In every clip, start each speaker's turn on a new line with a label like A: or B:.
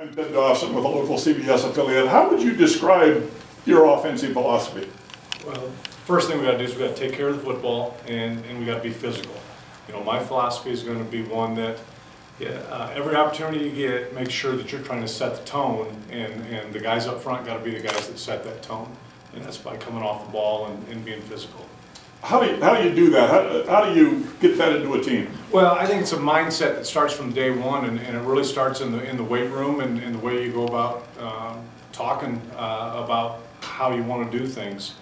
A: I'm Ben Dawson with a local CBS affiliate. How would you describe your offensive philosophy?
B: Well, first thing we got to do is we got to take care of the football, and we got to be physical. You know, my philosophy is going to be one that every opportunity you get, make sure that you're trying to set the tone, and the guys up front got to be the guys that set that tone, and that's by coming off the ball and being physical.
A: How do you do that? How do you get that into a team?
B: Well, I think it's a mindset that starts from day one, and it really starts in the weight room and the way you go about talking about how you want to do things.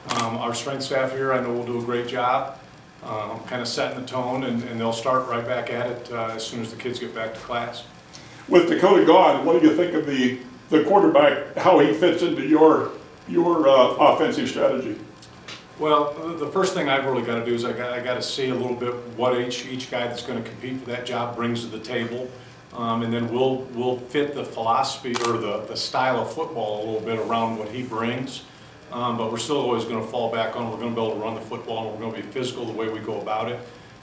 B: Our strength staff here, I know, will do a great job kind of setting the tone, and they'll start right back at it as soon as the kids get back to class.
A: With Dakota gone, what do you think of the quarterback, how he fits into your offensive strategy?
B: Well, the first thing I've really got to do is I got to see a little bit what each guy that's going to compete for that job brings to the table, and then we'll fit the philosophy or the style of football a little bit around what he brings. But we're still always going to fall back on, we're going to be able to run the football, and we're going to be physical the way we go about it.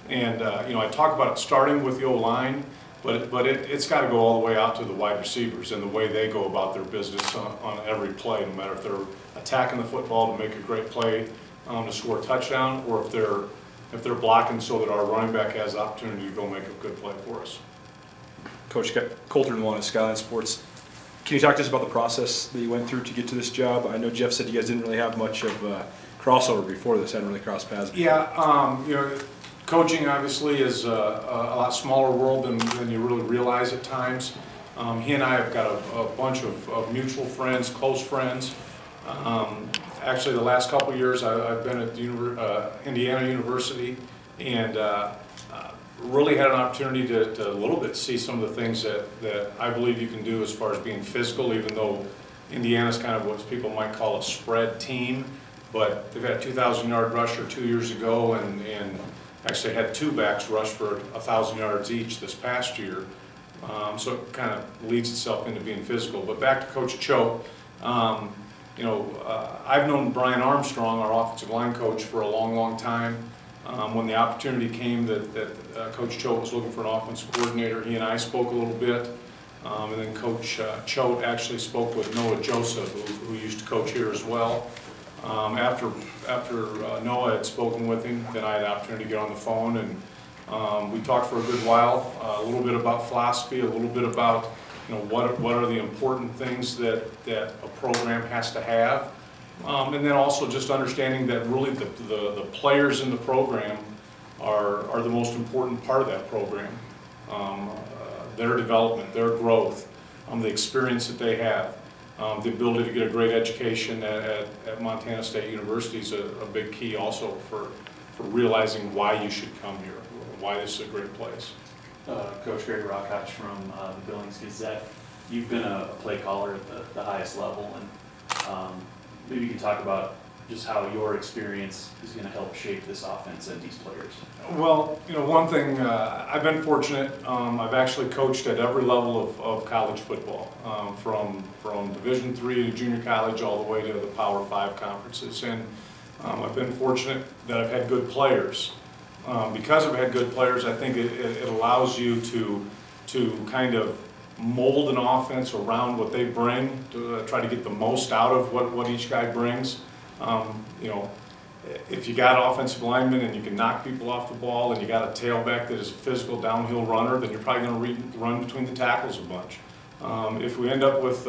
B: And you know, I talk about it starting with the O-line, but it's got to go all the way out to the wide receivers and the way they go about their business on every play, no matter if they're attacking the football to make a great play to score a touchdown, or if they're blocking so that our running back has the opportunity to go make a good play for us.
C: Coach Coulter Messingham, Skyline Sports. Can you talk to us about the process that you went through to get to this job? I know Jeff said you guys didn't really have much of a crossover before this, hadn't really crossed paths before.
B: Yeah, you know, coaching obviously is a lot smaller world than you really realize at times. He and I have got a bunch of mutual friends, close friends. Actually, the last couple of years I've been at Indiana University, and really had an opportunity to a little bit see some of the things that I believe you can do as far as being physical, even though Indiana's kind of what people might call a spread team. But they've had a 2,000-yard rusher 2 years ago, and actually had two backs rush for 1,000 yards each this past year. So it kind of leads itself into being physical. But back to Coach Cho. You know, I've known Brian Armstrong, our offensive line coach, for a long, long time. When the opportunity came that Coach Cho was looking for an offensive coordinator, he and I spoke a little bit. And then Coach Cho actually spoke with Noah Joseph, who used to coach here as well. After Noah had spoken with him, then I had the opportunity to get on the phone, and we talked for a good while, a little bit about philosophy, a little bit about, you know, what are the important things that a program has to have, and then also just understanding that really the players in the program are the most important part of that program. Their development, their growth, the experience that they have, the ability to get a great education at Montana State University is a big key also for realizing why you should come here, why this is a great place.
D: Coach Greg Rockhatch from the Billings Gazette. You've been a play caller at the highest level, and maybe you can talk about just how your experience is going to help shape this offense and these players.
B: Well, you know, one thing, I've been fortunate. I've actually coached at every level of college football, from Division III to junior college all the way to the Power 5 conferences, and I've been fortunate that I've had good players. Because I've had good players, I think it allows you to kind of mold an offense around what they bring, to try to get the most out of what each guy brings. You know, if you got offensive linemen and you can knock people off the ball, and you got a tailback that is a physical downhill runner, then you're probably going to run between the tackles a bunch. If we end up with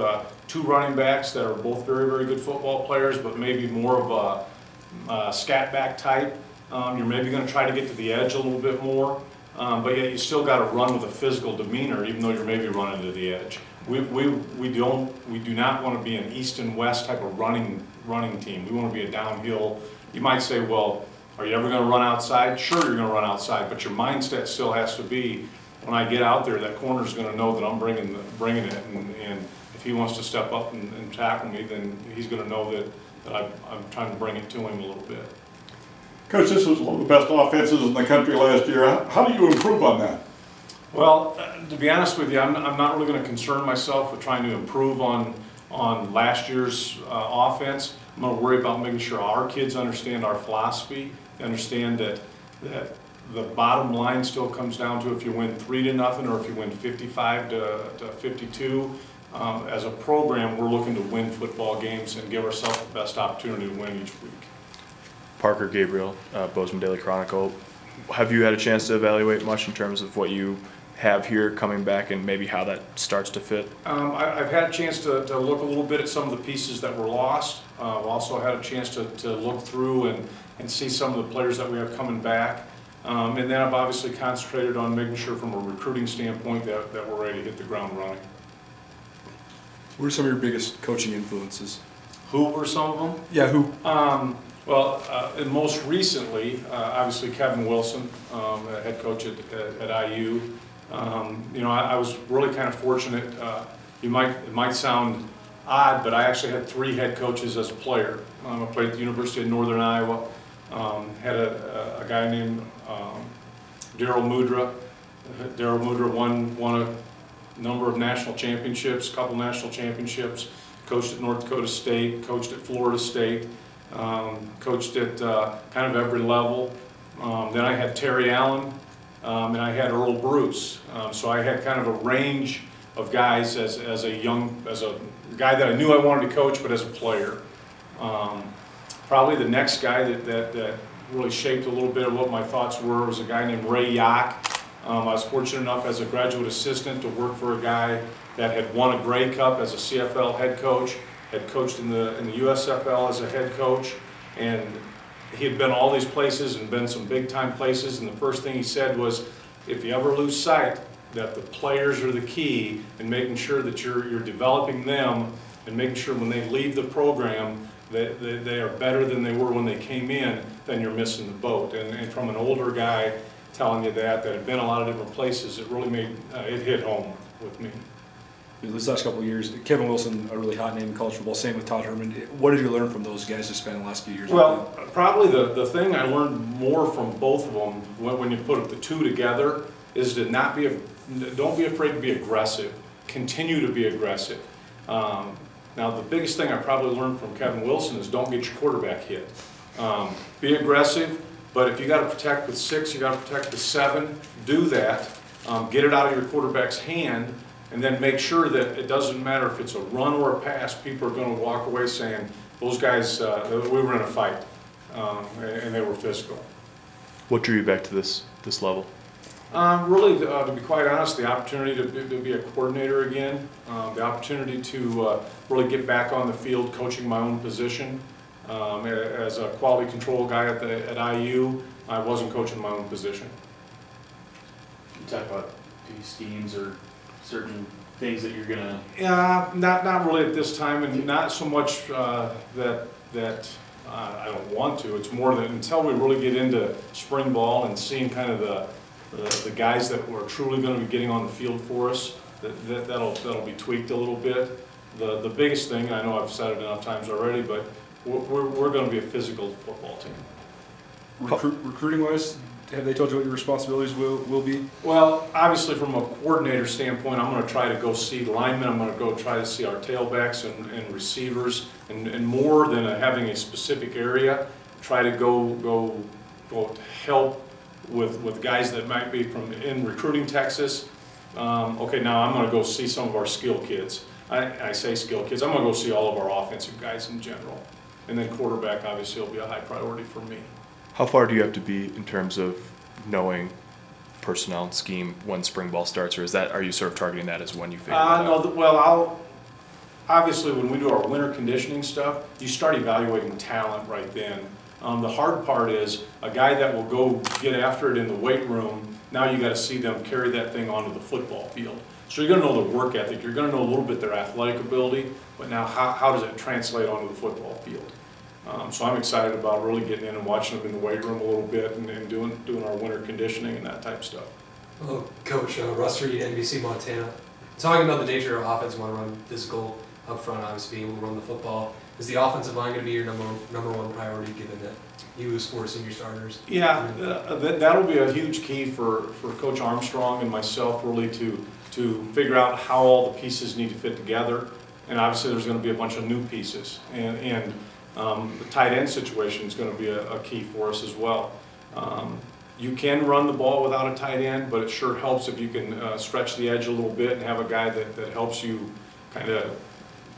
B: two running backs that are both very, very good football players, but maybe more of a scat back type, you're maybe going to try to get to the edge a little bit more, but yet you still got to run with a physical demeanor, even though you're maybe running to the edge. We do not want to be an east and west type of running team. We want to be a downhill. You might say, well, are you ever going to run outside? Sure, you're going to run outside, but your mindset still has to be, when I get out there, that corner's going to know that I'm bringing it, and if he wants to step up and tackle me, then he's going to know that I'm trying to bring it to him a little bit.
A: Coach, this was one of the best offenses in the country last year. How do you improve on that?
B: Well, to be honest with you, I'm not really going to concern myself with trying to improve on last year's offense. I'm going to worry about making sure our kids understand our philosophy, understand that the bottom line still comes down to if you win 3-0 or if you win 55 to 52. as a program, we're looking to win football games and give ourselves the best opportunity to win each week.
E: Parker Gabriel, Bozeman Daily Chronicle. Have you had a chance to evaluate much in terms of what you have here coming back and maybe how that starts to fit?
B: I've had a chance to look a little bit at some of the pieces that were lost. I've also had a chance to look through and see some of the players that we have coming back. And then I've obviously concentrated on making sure from a recruiting standpoint that we're ready to hit the ground running.
C: What are some of your biggest coaching influences?
B: Who were some of them?
C: Yeah, who?
B: And most recently, obviously Kevin Wilson, head coach at IU. I was really kind of fortunate. It might sound odd, but I actually had 3 head coaches as a player. I played at the University of Northern Iowa. Had a guy named Daryl Mudra. Daryl Mudra won a number of national championships, a couple national championships. Coached at North Dakota State, coached at Florida State, coached at kind of every level. Then I had Terry Allen, and I had Earl Bruce. So I had kind of a range of guys as a guy that I knew I wanted to coach, but as a player. Probably the next guy that really shaped a little bit of what my thoughts were was a guy named Ray Yock. I was fortunate enough as a graduate assistant to work for a guy that had won a Grey Cup as a CFL head coach, had coached in the USFL as a head coach, and he had been all these places and been some big time places, and the first thing he said was, if you ever lose sight that the players are the key and making sure that you're developing them and making sure when they leave the program that they are better than they were when they came in, then you're missing the boat. And from an older guy telling you that had been a lot of different places, it really made, it hit home with me.
C: These last couple of years, Kevin Wilson, a really hot name in college football, same with Todd Herman. What did you learn from those guys to spend the last few years?
B: Well, probably the thing I learned more from both of them when you put the two together is to don't be afraid to be aggressive. Continue to be aggressive. Now, the biggest thing I probably learned from Kevin Wilson is don't get your quarterback hit. Be aggressive, but if you got to protect with 6, you got to protect with 7. Do that. Get it out of your quarterback's hand. And then make sure that it doesn't matter if it's a run or a pass, people are going to walk away saying, those guys, we were in a fight, and they were physical.
E: What drew you back to this level?
B: Really, to be quite honest, the opportunity to be a coordinator again, the opportunity to really get back on the field coaching my own position. As a quality control guy at IU, I wasn't coaching my own position.
D: You talk about any schemes or certain things that you're gonna?
B: Yeah, not really at this time, and not so much that I don't want to. It's more that until we really get into spring ball and seeing kind of the guys that are truly going to be getting on the field for us, that'll be tweaked a little bit. The biggest thing, I know I've said it enough times already, but we're going to be a physical football team.
C: Recruiting wise, have they told you what your responsibilities will be?
B: Well, obviously from a coordinator standpoint, I'm going to try to go see linemen. I'm going to go try to see our tailbacks and receivers, and more than having a specific area, try to go help with guys that might be in recruiting Texas. Okay, now I'm going to go see some of our skill kids. I say skill kids. I'm going to go see all of our offensive guys in general, and then quarterback obviously will be a high priority for me.
E: How far do you have to be in terms of knowing personnel and scheme when spring ball starts, or are you sort of targeting that as when you figure it out?
B: No, well, obviously when we do our winter conditioning stuff, you start evaluating talent right then. The hard part is a guy that will go get after it in the weight room, now you got to see them carry that thing onto the football field. So you're going to know the work ethic, you're going to know a little bit their athletic ability, but now how does it translate onto the football field? So I'm excited about really getting in and watching them in the weight room a little bit and doing our winter conditioning and that type of stuff.
F: Well, Coach Russ Reed, NBC Montana. Talking about the nature of offense, you want to run physical up front, obviously being able to run the football. Is the offensive line going to be your number one priority given that you lose 4 senior starters?
B: Yeah, that'll be a huge key for Coach Armstrong and myself really to figure out how all the pieces need to fit together. And obviously there's going to be a bunch of new pieces. And the tight end situation is going to be a key for us as well. You can run the ball without a tight end, but it sure helps if you can stretch the edge a little bit and have a guy that helps you kind of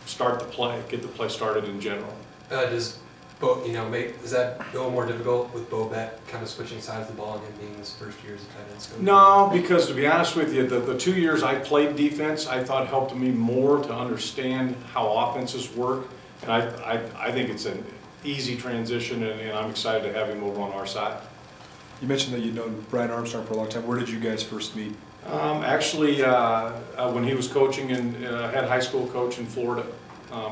B: start the play, get the play started in general.
F: Does Bo, is that a little more difficult with Bo Beck kind of switching sides of the ball and him being his first year as a tight end coach?
B: No, because to be honest with you, the 2 years I played defense, I thought helped me more to understand how offenses work, and I think it's an easy transition, and I'm excited to have him over on our side.
C: You mentioned that you'd known Brian Armstrong for a long time. Where did you guys first meet?
B: Actually, when he was coaching in head high school coach in Florida,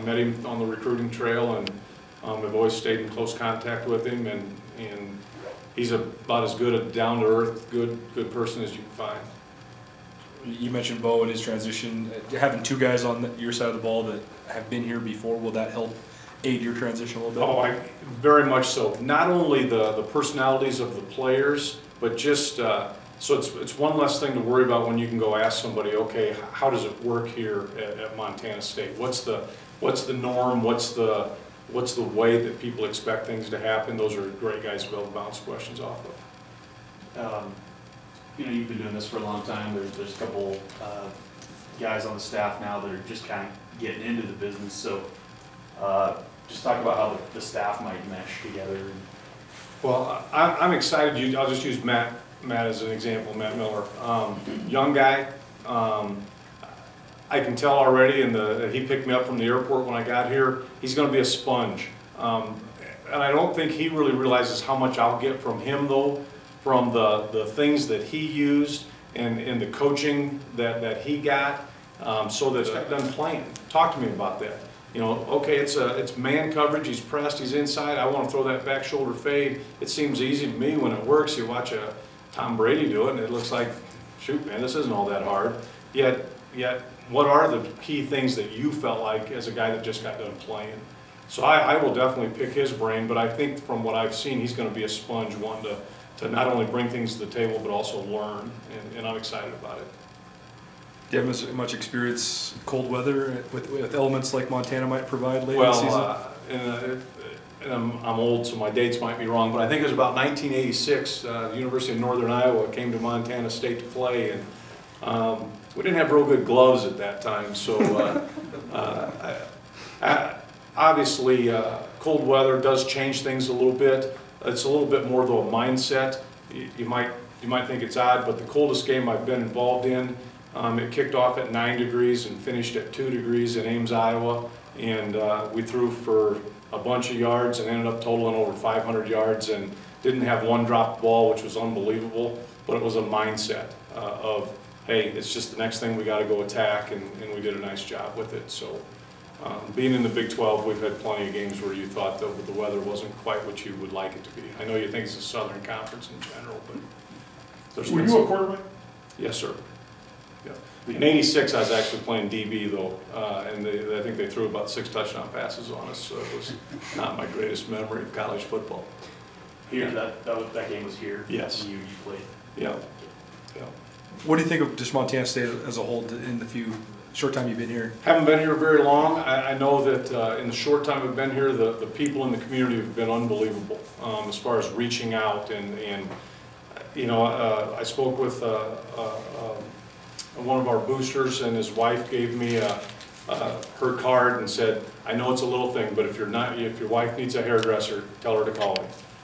B: met him on the recruiting trail, and I've always stayed in close contact with him, and he's about as good a down-to-earth, good person as you can find.
C: You mentioned Bo and his transition. Having two guys on your side of the ball that have been here before, will that help aid your transition a little bit?
B: Oh, very much so. Not only the personalities of the players, but just so it's one less thing to worry about when you can go ask somebody, okay, how does it work here at Montana State? What's the norm? What's the way that people expect things to happen? Those are great guys to be able to bounce questions off of.
D: You've been doing this for a long time. There's a couple guys on the staff now that are just kind of getting into the business. So just talk about how the staff might mesh together.
B: Well, I'm excited. I'll just use Matt as an example, Matt Miller. Young guy. I can tell already, and he picked me up from the airport when I got here. He's going to be a sponge. And I don't think he really realizes how much I'll get from him, though, from the things that he used and the coaching that he got, so that he's done playing. Talk to me about that. Okay, it's man coverage, he's pressed, he's inside, I want to throw that back shoulder fade. It seems easy to me when it works. You watch Tom Brady do it, and it looks like, shoot, man, this isn't all that hard. Yet, what are the key things that you felt like as a guy that just got done playing? So I will definitely pick his brain, but I think from what I've seen, he's going to be a sponge, wanting to not only bring things to the table, but also learn, and I'm excited about it.
C: Do you have much experience cold weather with elements like Montana might provide later in the season?
B: And I'm old, so my dates might be wrong, but I think it was about 1986. The University of Northern Iowa came to Montana State to play, and we didn't have real good gloves at that time. So obviously, cold weather does change things a little bit. It's a little bit more though a mindset. You might think it's odd, but the coldest game I've been involved in, it kicked off at 9 degrees and finished at 2 degrees in Ames, Iowa, and we threw for a bunch of yards and ended up totaling over 500 yards and didn't have one dropped ball, which was unbelievable, but it was a mindset of, hey, it's just the next thing we got to go attack, and we did a nice job with it. So being in the Big 12, we've had plenty of games where you thought the weather wasn't quite what you would like it to be. I know you think it's a Southern Conference in general, but there's
A: Were you a quarterback?
B: Yes, sir. Yeah. In '86, I was actually playing DB though, and I think they threw about 6 touchdown passes on us, so it was not my greatest memory of college football.
D: Here, that game was here.
B: Yes.
D: You played.
B: Yeah.
C: What do you think of just Montana State as a whole in the short time you've been here?
B: Haven't been here very long. I know that in the short time I've been here, the people in the community have been unbelievable as far as reaching out, and I spoke with one of our boosters, and his wife gave me her card and said, I know it's a little thing, but if your wife needs a hairdresser, tell her to call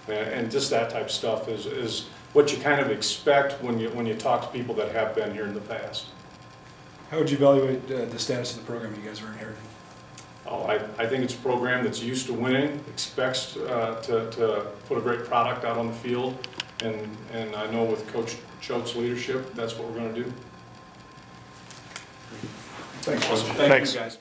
B: me. And just that type of stuff is what you kind of expect when you talk to people that have been here in the past.
C: How would you evaluate the status of the program you guys are inheriting?
B: Oh, I think it's a program that's used to winning, expects to put a great product out on the field, and I know with Coach Choate's leadership, that's what we're going to do.
C: Thanks.
B: Awesome. Thank you, guys.